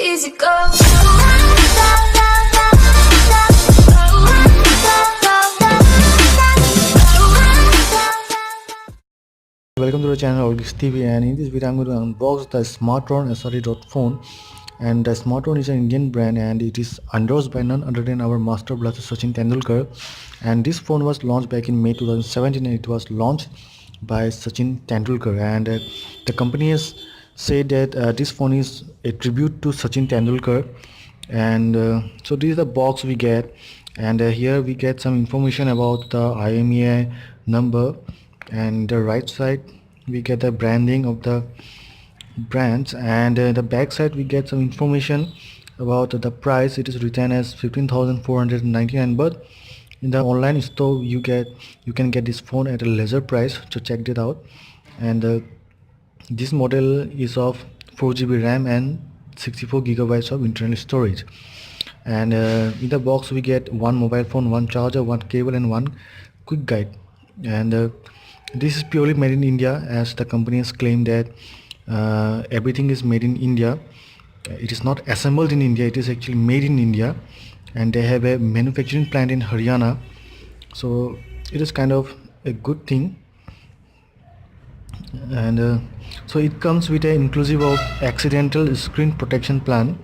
easy go. Welcome to the channel Olgis TV, and in this video I'm going to unbox the Smartron srt.phone. And the Smartron is an Indian brand and it is endorsed by none other than our master blaster Sachin Tendulkar. And this phone was launched back in May 2017 and it was launched by Sachin Tendulkar. And the company has said that this phone is a tribute to Sachin Tendulkar. And so this is the box we get, and here we get some information about the IMEI number, and the right side we get the branding of the brands, and the back side we get some information about the price. It is written as 15,499, but in the online store you can get this phone at a lesser price, so check it out. And this model is of 4GB RAM and 64GB of internal storage. And in the box we get one mobile phone, one charger, one cable, and one quick guide. And this is purely made in India, as the company has claimed that everything is made in India. It is not assembled in India, it is actually made in India, and they have a manufacturing plant in Haryana, so it is kind of a good thing. And so it comes with an inclusive of accidental screen protection plan,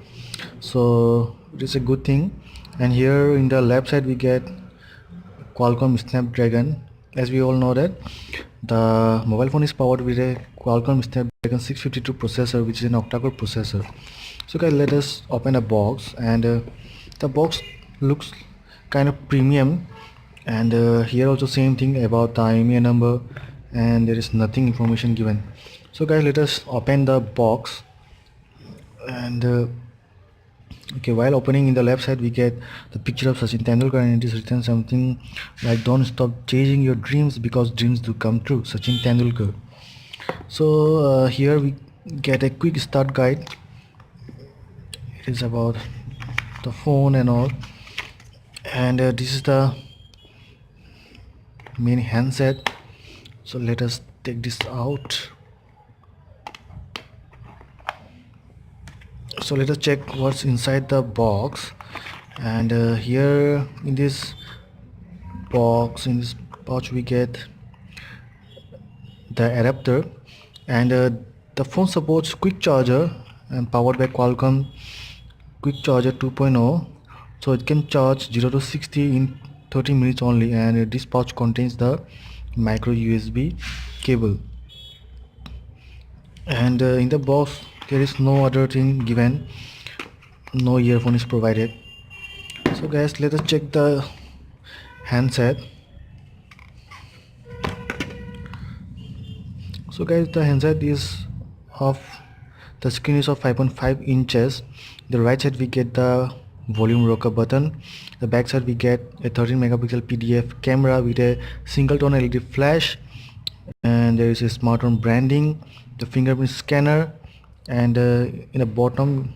so it is a good thing. And here in the left side we get Qualcomm Snapdragon. As we all know that the mobile phone is powered with a Qualcomm Snapdragon 652 processor, which is an octa-core processor. So guys, let us open a box, and the box looks kind of premium. And here also same thing about the IMEI number, and there is nothing information given. So guys, let us open the box. And okay, while opening, in the left side we get the picture of Sachin Tendulkar, and it is written something like, "Don't stop chasing your dreams because dreams do come true, Sachin Tendulkar." So here we get a quick start guide. It is about the phone and all, and this is the main handset. So let us take this out. So let us check what's inside the box. And here in this box, in this pouch, we get the adapter. And the phone supports quick charger and powered by Qualcomm quick charger 2.0, so it can charge 0 to 60 in 30 minutes only. And this pouch contains the micro USB cable. And in the box there is no other thing given, no earphone is provided. So guys, let us check the handset. So guys, the handset is of the screen is of 5.5 inches. The right side we get the volume rocker button. The back side we get a 13 megapixel PDF camera with a single tone LED flash, and there is a Smartron branding, the fingerprint scanner, and in the bottom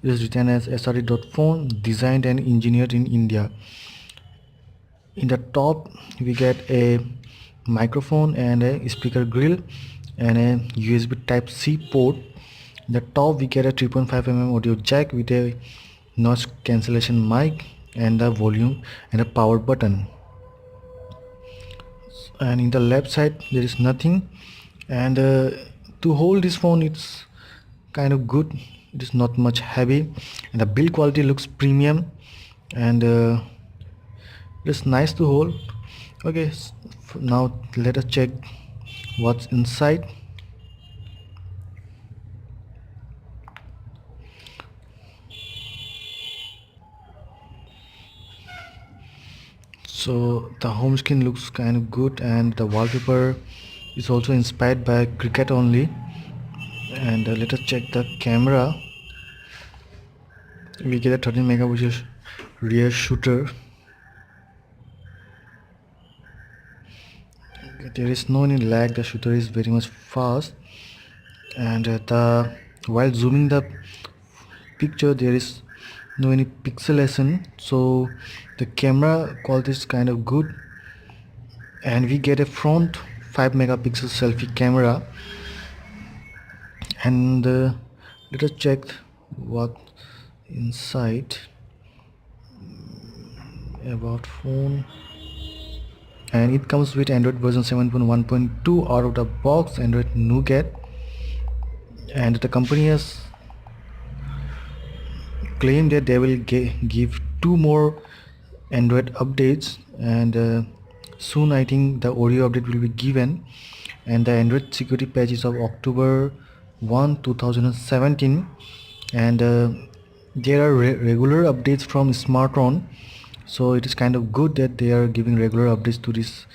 it is written as srt.phone, designed and engineered in India. In the top we get a microphone and a speaker grill and a USB type C port. In the top we get a 3.5mm audio jack with a noise cancellation mic and the volume and a power button. And in the left side there is nothing. And to hold this phone, it's kind of good, it is not much heavy, and the build quality looks premium, and it's nice to hold. Okay, now let us check what's inside. So the home screen looks kind of good, and the wallpaper is also inspired by cricket only. And let us check the camera. We get a 13 megapixel rear shooter. There is no any lag, the shooter is very much fast. And while zooming the picture there is no any pixelation, so the camera quality is kind of good. And we get a front 5 megapixel selfie camera. And let us check what inside about phone, and it comes with Android version 7.1.2 out of the box, Android Nougat, and the company has claimed that they will give two more Android updates, and soon I think the Oreo update will be given, and the Android security patch is of October 1, 2017, and there are regular updates from Smartron, so it is kind of good that they are giving regular updates to this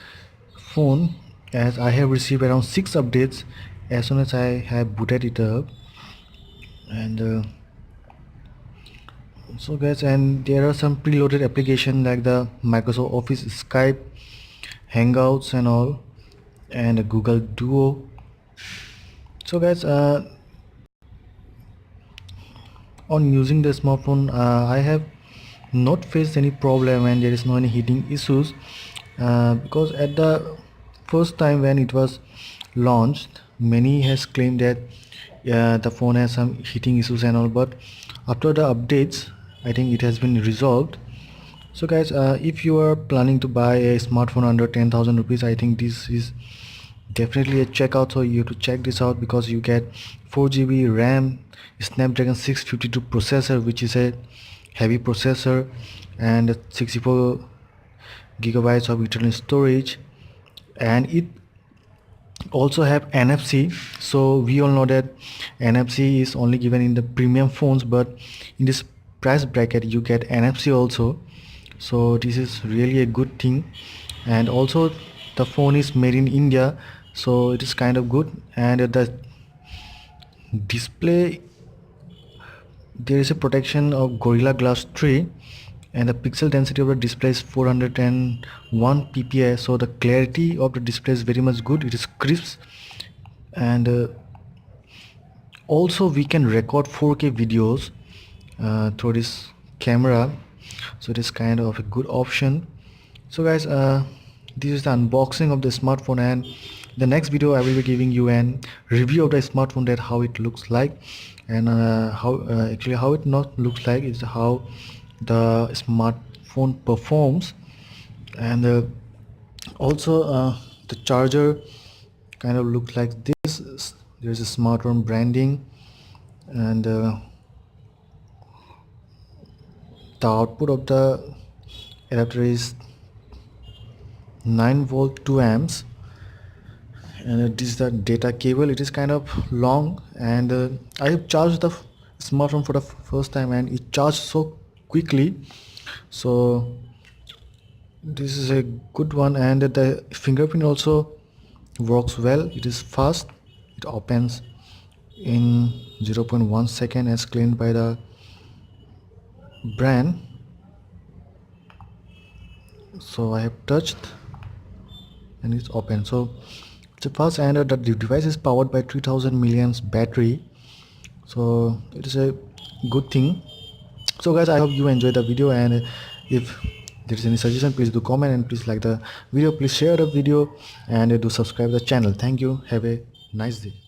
phone, as I have received around 6 updates as soon as I have booted it up. And so guys, and there are some preloaded applications like the Microsoft Office, Skype, Hangouts and all, and Google Duo. So guys, on using the smartphone, I have not faced any problem, and there is no any heating issues, because at the first time when it was launched, many has claimed that the phone has some heating issues and all, but after the updates I think it has been resolved. So guys, if you are planning to buy a smartphone under 10,000 rupees, I think this is definitely a checkout. So you have to check this out, because you get 4 GB RAM, Snapdragon 652 processor, which is a heavy processor, and 64 gigabytes of internal storage, and it also have NFC. So we all know that NFC is only given in the premium phones, but in this price bracket you get NFC also, so this is really a good thing. And also the phone is made in India, so it is kind of good. And the display, there is a protection of Gorilla Glass 3, and the pixel density of the display is 401 ppi, so the clarity of the display is very much good, it is crisp. And also we can record 4K videos through this camera, so it is kind of a good option. So guys, this is the unboxing of the smartphone, and the next video I will be giving you an review of the smartphone, that how it looks like, and how actually how it not looks like is how the smartphone performs. And also the charger kind of looks like this. There's a Smartron branding, and the output of the adapter is 9 volt 2 amps, and this is the data cable. It is kind of long, and I have charged the smartphone for the first time, and it charged so quickly, so this is a good one. And the fingerprint also works well, it is fast, it opens in 0.1 second as claimed by the brand. So I have touched and it's open, so it's a fast. And the device is powered by 3000 milliamps battery, so it is a good thing. So guys, I hope you enjoyed the video, and if there is any suggestion, please do comment, and please like the video, please share the video, and do subscribe the channel. Thank you, have a nice day.